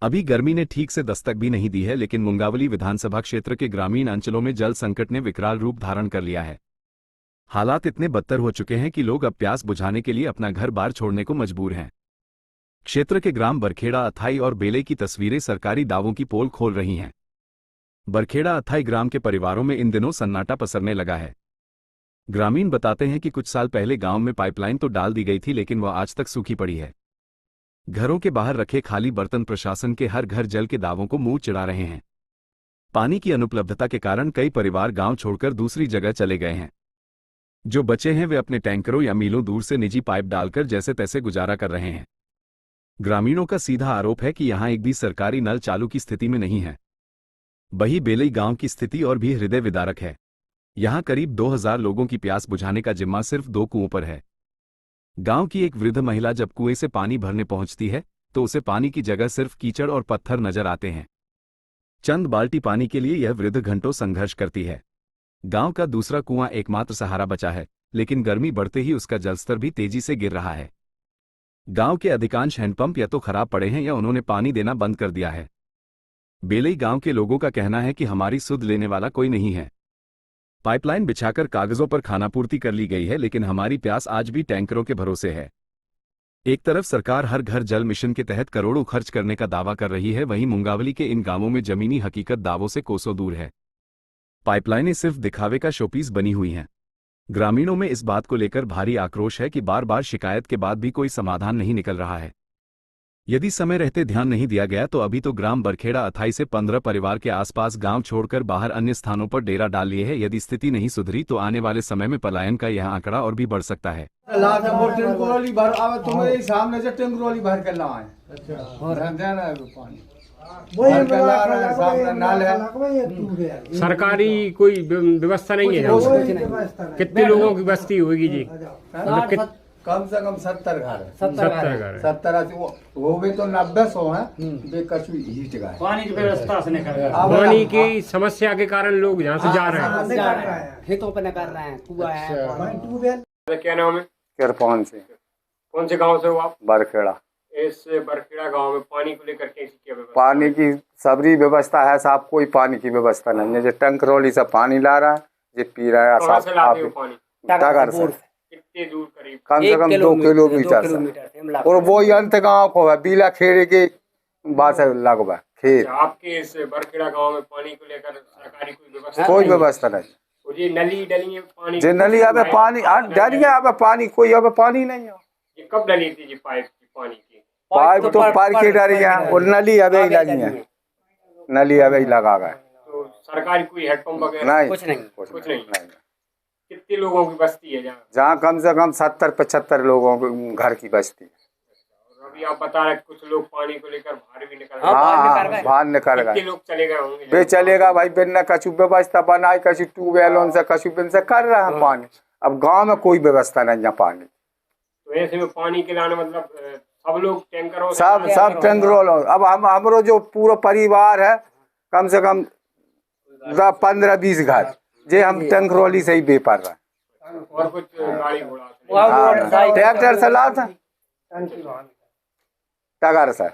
अभी गर्मी ने ठीक से दस्तक भी नहीं दी है, लेकिन मुंगावली विधानसभा क्षेत्र के ग्रामीण अंचलों में जल संकट ने विकराल रूप धारण कर लिया है। हालात इतने बदतर हो चुके हैं कि लोग अब प्यास बुझाने के लिए अपना घर बार छोड़ने को मजबूर हैं। क्षेत्र के ग्राम बरखेड़ा अथाई और बेले की तस्वीरें सरकारी दावों की पोल खोल रही हैं। बरखेड़ा अथाई ग्राम के परिवारों में इन दिनों सन्नाटा पसरने लगा है। ग्रामीण बताते हैं कि कुछ साल पहले गांव में पाइपलाइन तो डाल दी गई थी, लेकिन वह आज तक सूखी पड़ी है। घरों के बाहर रखे खाली बर्तन प्रशासन के हर घर जल के दावों को मुंह चिढ़ा रहे हैं। पानी की अनुपलब्धता के कारण कई परिवार गांव छोड़कर दूसरी जगह चले गए हैं। जो बचे हैं वे अपने टैंकरों या मीलों दूर से निजी पाइप डालकर जैसे तैसे गुजारा कर रहे हैं। ग्रामीणों का सीधा आरोप है कि यहां एक भी सरकारी नल चालू की स्थिति में नहीं है। वही बेलई गांव की स्थिति और भी हृदय विदारक है। यहां करीब 2000 लोगों की प्यास बुझाने का जिम्मा सिर्फ 2 कुओं पर है। गांव की एक वृद्ध महिला जब कुएं से पानी भरने पहुंचती है तो उसे पानी की जगह सिर्फ कीचड़ और पत्थर नजर आते हैं। चंद बाल्टी पानी के लिए यह वृद्ध घंटों संघर्ष करती है। गांव का दूसरा कुआं एकमात्र सहारा बचा है, लेकिन गर्मी बढ़ते ही उसका जलस्तर भी तेजी से गिर रहा है। गांव के अधिकांश हैंडपंप या तो खराब पड़े हैं या उन्होंने पानी देना बंद कर दिया है। बेलई गांव के लोगों का कहना है कि हमारी सुध लेने वाला कोई नहीं है। पाइपलाइन बिछाकर कागजों पर खानापूर्ति कर ली गई है, लेकिन हमारी प्यास आज भी टैंकरों के भरोसे है। एक तरफ सरकार हर घर जल मिशन के तहत करोड़ों खर्च करने का दावा कर रही है, वहीं मुंगावली के इन गांवों में जमीनी हकीकत दावों से कोसों दूर है। पाइपलाइनें सिर्फ दिखावे का शोपीस बनी हुई हैं। ग्रामीणों में इस बात को लेकर भारी आक्रोश है कि बार बार शिकायत के बाद भी कोई समाधान नहीं निकल रहा है। यदि समय रहते ध्यान नहीं दिया गया तो अभी तो ग्राम बरखेड़ा अथाई से 15 परिवार के आसपास गांव छोड़कर बाहर अन्य स्थानों पर डेरा डाल लिए है। यदि स्थिति नहीं सुधरी तो आने वाले समय में पलायन का यह आंकड़ा और भी बढ़ सकता है। सरकारी कोई व्यवस्था नहीं है यहाँ। कितने लोगों की बस्ती होगी जी? कम से कम 70 घर है। 70 वो भी तो 90-100 है। कछु हीट गए पानी की व्यवस्था से नहीं कर रहे। पानी की समस्या के कारण लोग यहाँ से जा रहे हैं, खेतों पे कर रहे हैं। कुआं है। क्या नाम है? किरपान से। कौन से गांव से हो आप? बरखेड़ा। इस बरखेड़ा गांव में पानी को लेकर कैसी क्या व्यवस्था? पानी की सबरी व्यवस्था है साहब, कोई पानी की व्यवस्था नहीं है। जो टंकरोली से पानी ला रहा है, ये पी रहा है। कहाँ से लाते हो पानी? टागर से। कितने दूर? करीब कम से कम 2 किलोमीटर से। और वो अंत गाँव को है, बीला खेड़े के बात लगवा खेत। आपके इस बरखेड़ा गांव में पानी को लेकर सरकारी कोई व्यवस्था नहीं। ये नली डली है पानी? जे नली अब पानी डरिया अब पानी कोई अब पानी नहीं है। ये कब डली थी जी पाइप की पानी की? पाइप तो पार के डरिया और नली अब ही लगी है। नली अब ही लगा गए। तो सरकारी कोई हेडपंप वगैरह? नहीं, कुछ नहीं। कुछ नहीं। कितने लोगों की बस्ती है जहाँ कम से कम 70-75 लोगों के घर की बस्ती है। और अभी आप बता रहे कुछ लोग पानी को लेकर बाहर भी निकल हाँ, बाहर निकल गए। कितने लोग चले गए होंगे? वे चलेगा भाई, बिन कछु व्यवस्था बनाई, कछु ट्यूबवेलों से कछु बिन से कर रहे हैं पानी। अब गांव में कोई व्यवस्था नहीं है पानी। तो ऐसे में पानी के लाने मतलब सब लोग टैंकरों सब टैंकरों। अब हमरो जो पूरा परिवार है कम से कम 15-20 घर, जे हम टंकरोली से ही बेपार रहे। और कुछ गाड़ी घोड़ा? ट्रैक्टर से लाता, टगर से।